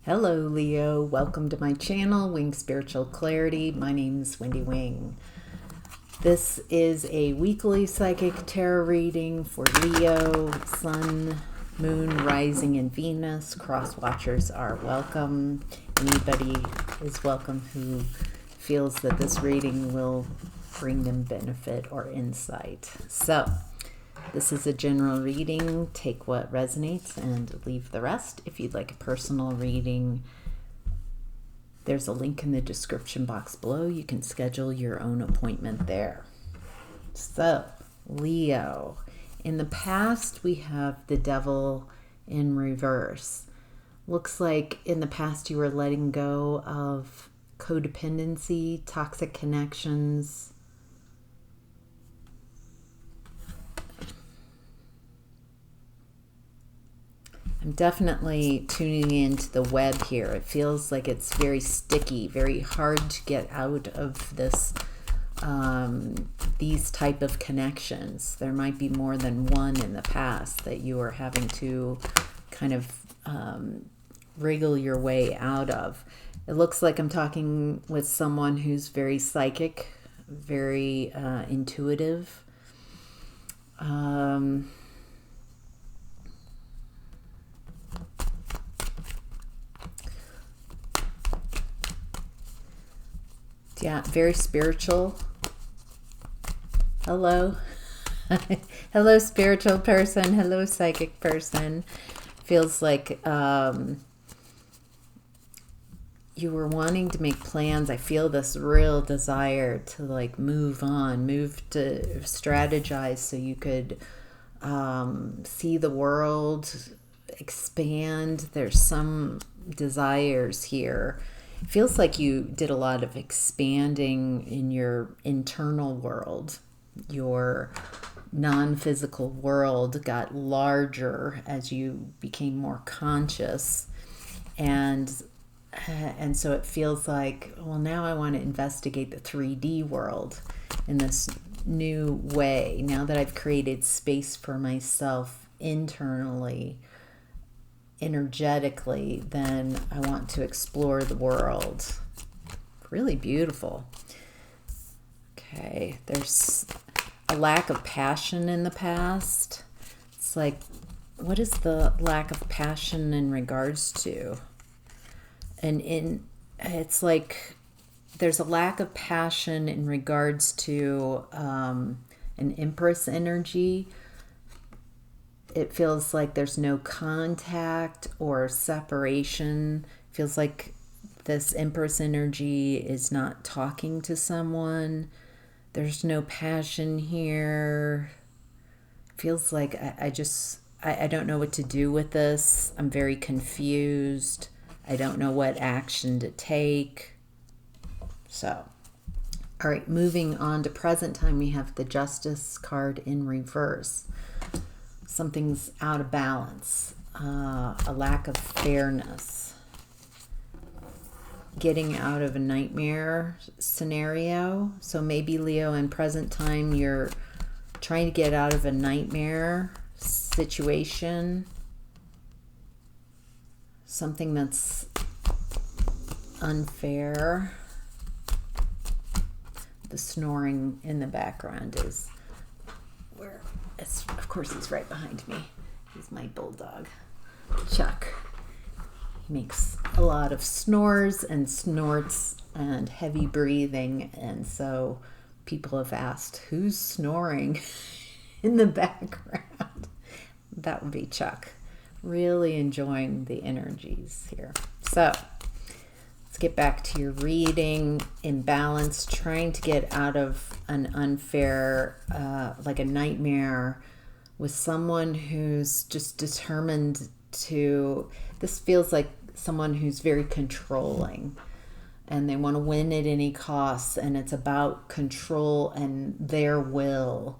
Hello Leo, welcome to my channel, Wing Spiritual Clarity. My name is Wendy Wing. This is a weekly psychic tarot reading for Leo, Sun, Moon, Rising, and Venus. Cross watchers are welcome. Anybody is welcome who feels that this reading will bring them benefit or insight. So, this is a general reading. Take what resonates and leave the rest. If you'd like a personal reading, there's a link in the description box below. You can schedule your own appointment there. So, Leo, in the past we have the devil in reverse. Looks like in the past you were letting go of codependency, toxic connections. I'm definitely tuning into the web here. It feels like it's very sticky, very hard to get out of this, these type of connections. There might be more than one in the past that you are having to kind of wriggle your way out of. It looks like I'm talking with someone who's very psychic, very intuitive. Yeah, very spiritual. Hello. Hello, spiritual person. Hello, psychic person. Feels like you were wanting to make plans. I feel this real desire to like move on, move to strategize so you could see the world, expand. There's some desires here. It feels like you did a lot of expanding in your internal world. Your non-physical world got larger as you became more conscious. And so it feels like, well, now I want to investigate the 3D world in this new way. Now that I've created space for myself internally, energetically, then I want to explore the world. Really beautiful. Okay, there's a lack of passion in the past. It's like, what is the lack of passion in regards to? It's like there's a lack of passion in regards to an Empress energy. It feels like there's no contact or separation. Feels like this Empress energy is not talking to someone. There's no passion here. Feels like I don't know what to do with this. I'm very confused. I don't know what action to take. So, all right, moving on to present time, we have the Justice card in reverse. Something's out of balance, a lack of fairness, getting out of a nightmare scenario. So maybe Leo, in present time, you're trying to get out of a nightmare situation, something that's unfair. The snoring in the background is where of course he's right behind me. He's my bulldog, Chuck. He makes a lot of snores and snorts and heavy breathing, and so people have asked, who's snoring in the background? That would be Chuck. Really enjoying the energies here. So let's get back to your reading. Imbalance, trying to get out of an unfair, like a nightmare with someone who's just determined to, this feels like someone who's very controlling and they want to win at any cost, and it's about control and their will.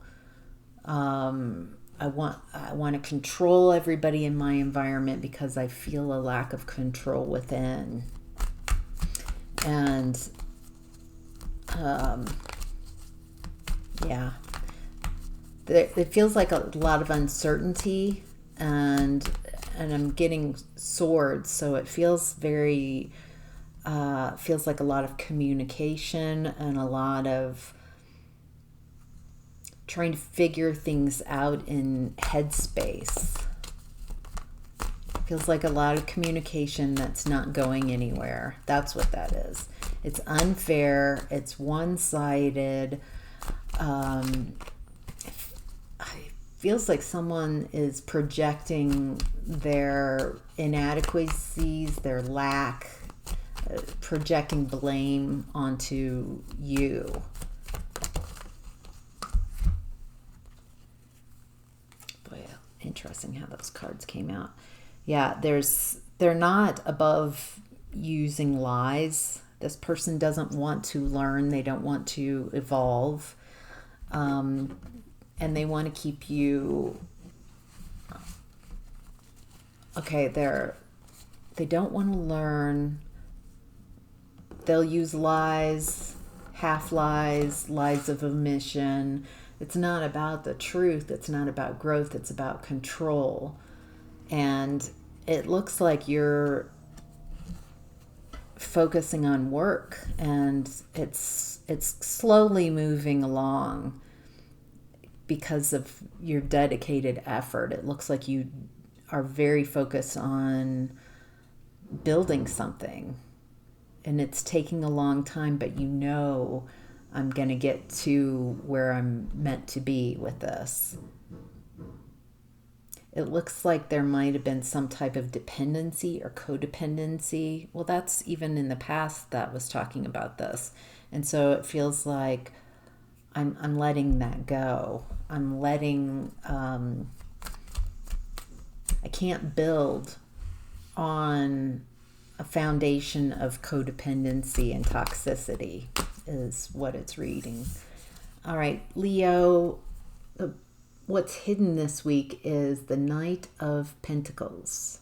I want to control everybody in my environment because I feel a lack of control within. And yeah, it feels like a lot of uncertainty, and and I'm getting swords, so it feels very, feels like a lot of communication and a lot of trying to figure things out in headspace. Feels like a lot of communication that's not going anywhere. That's what that is. It's unfair. It's one-sided. It feels like someone is projecting their inadequacies, their lack, projecting blame onto you. Boy, interesting how those cards came out. Yeah, they're not above using lies. This person doesn't want to learn. They don't want to evolve. And they want to keep you... Okay, they don't want to learn. They'll use lies, half lies, lies of omission. It's not about the truth. It's not about growth. It's about control. And it looks like you're focusing on work, and it's slowly moving along because of your dedicated effort. It looks like you are very focused on building something, and it's taking a long time, but you know I'm going to get to where I'm meant to be with this. It looks like there might have been some type of dependency or codependency. Well, that's even in the past that was talking about this. And so it feels like I'm letting that go. I'm letting, I can't build on a foundation of codependency and toxicity is what it's reading. All right, Leo, what's hidden this week is the Knight of Pentacles.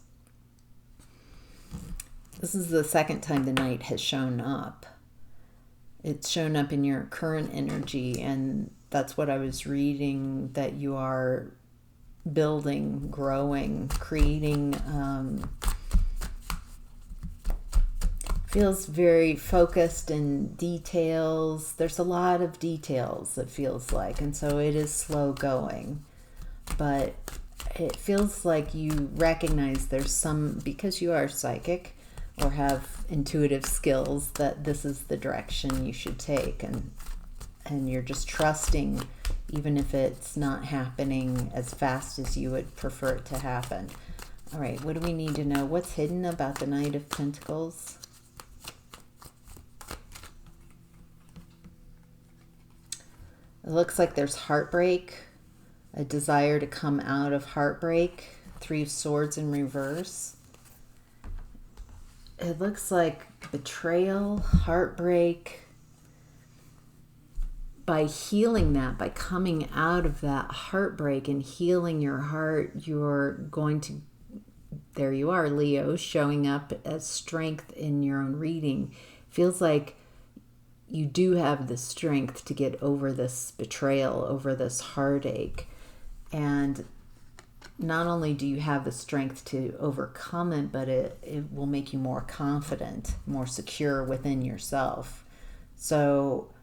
This is the second time the Knight has shown up. It's shown up in your current energy, and that's what I was reading, that you are building, growing, creating. Feels very focused in details. There's a lot of details, it feels like, and so it is slow going. But it feels like you recognize there's some, because you are psychic or have intuitive skills, that this is the direction you should take, and you're just trusting, even if it's not happening as fast as you would prefer it to happen. All right, what do we need to know? What's hidden about the Knight of Pentacles? It looks like there's heartbreak, a desire to come out of heartbreak. Three of Swords in reverse. It looks like betrayal, heartbreak. By healing that, by coming out of that heartbreak and healing your heart, you're going to, there you are, Leo, showing up as strength in your own reading. Feels like you do have the strength to get over this betrayal, over this heartache. And not only do you have the strength to overcome it, but it will make you more confident, more secure within yourself. So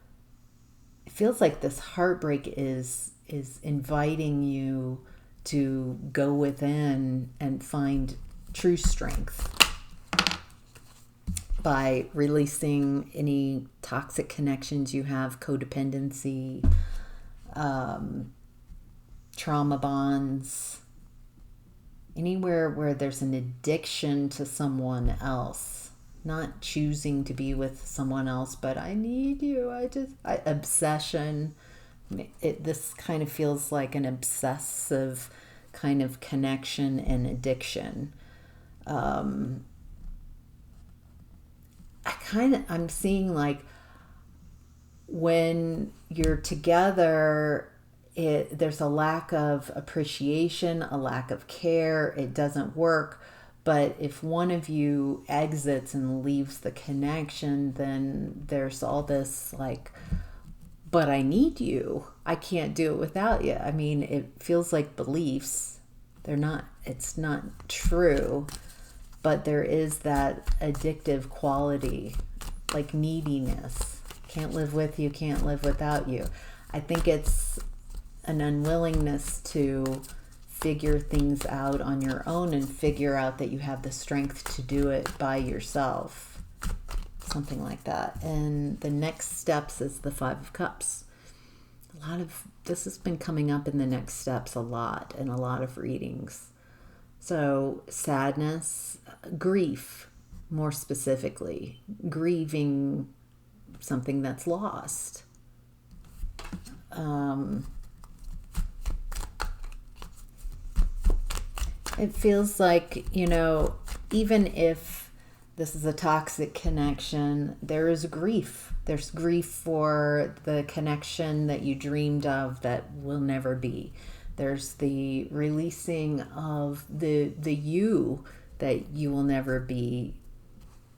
it feels like this heartbreak is inviting you to go within and find true strength by releasing any toxic connections you have, codependency, trauma bonds, anywhere where there's an addiction to someone else, not choosing to be with someone else, but I need you, obsession. This kind of feels like an obsessive kind of connection and addiction. I'm seeing like when you're together, there's a lack of appreciation, a lack of care. It doesn't work. But if one of you exits and leaves the connection, then there's all this like, but I need you. I can't do it without you. I mean, it feels like beliefs It's not true, but there is that addictive quality, like neediness. Can't live with you, can't live without you. I think it's an unwillingness to figure things out on your own and figure out that you have the strength to do it by yourself. Something like that. And the next steps is the Five of Cups. A lot of this has been coming up in the next steps a lot in a lot of readings. So sadness, grief, more specifically, grieving something that's lost. It feels like, even if this is a toxic connection, there is grief. There's grief for the connection that you dreamed of that will never be. There's the releasing of the you that you will never be,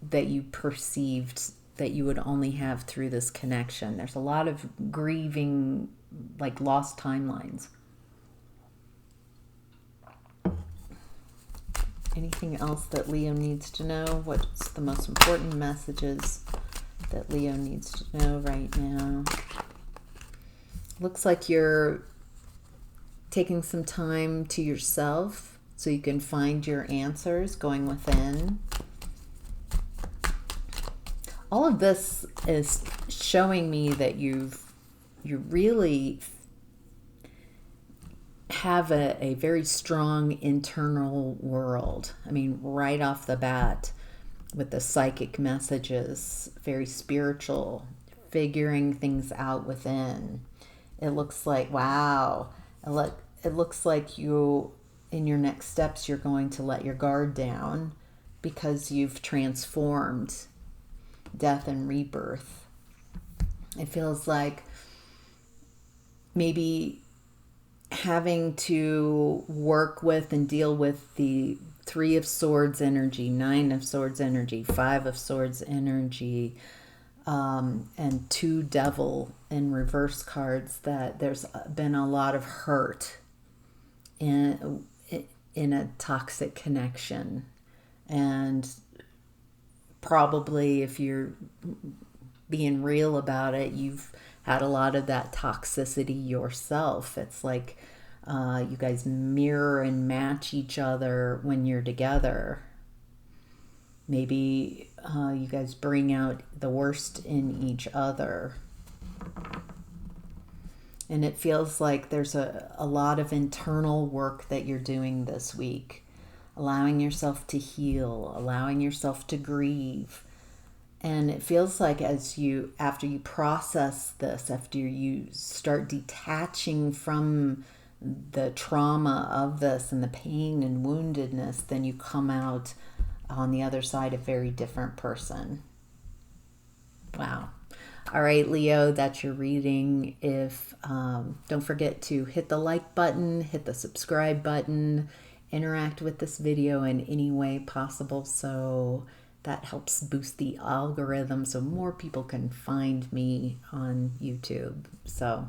that you perceived that you would only have through this connection. There's a lot of grieving, like lost timelines. Anything else that Leo needs to know? What's the most important messages that Leo needs to know right now? Looks like you're taking some time to yourself so you can find your answers, going within. All of this is showing me that you really have a very strong internal world. I mean, right off the bat with the psychic messages, very spiritual, figuring things out within. It looks like, wow, it looks like you, in your next steps, you're going to let your guard down because you've transformed. Death and rebirth. It feels like maybe having to work with and deal with the Three of Swords energy, Nine of Swords energy, Five of Swords energy, and two Devil in reverse cards, that there's been a lot of hurt in a toxic connection. And probably, if you're being real about it, you've had a lot of that toxicity yourself. It's like you guys mirror and match each other when you're together. Maybe you guys bring out the worst in each other. And it feels like there's a lot of internal work that you're doing this week. Allowing yourself to heal, allowing yourself to grieve. And it feels like after you process this, after you start detaching from the trauma of this and the pain and woundedness, then you come out on the other side a very different person. Wow. All right, Leo, that's your reading. Don't forget to hit the like button, hit the subscribe button, interact with this video in any way possible, so that helps boost the algorithm so more people can find me on YouTube. So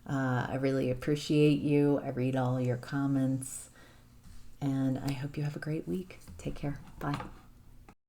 I really appreciate you. I read all your comments, and I hope you have a great week. Take care. Bye.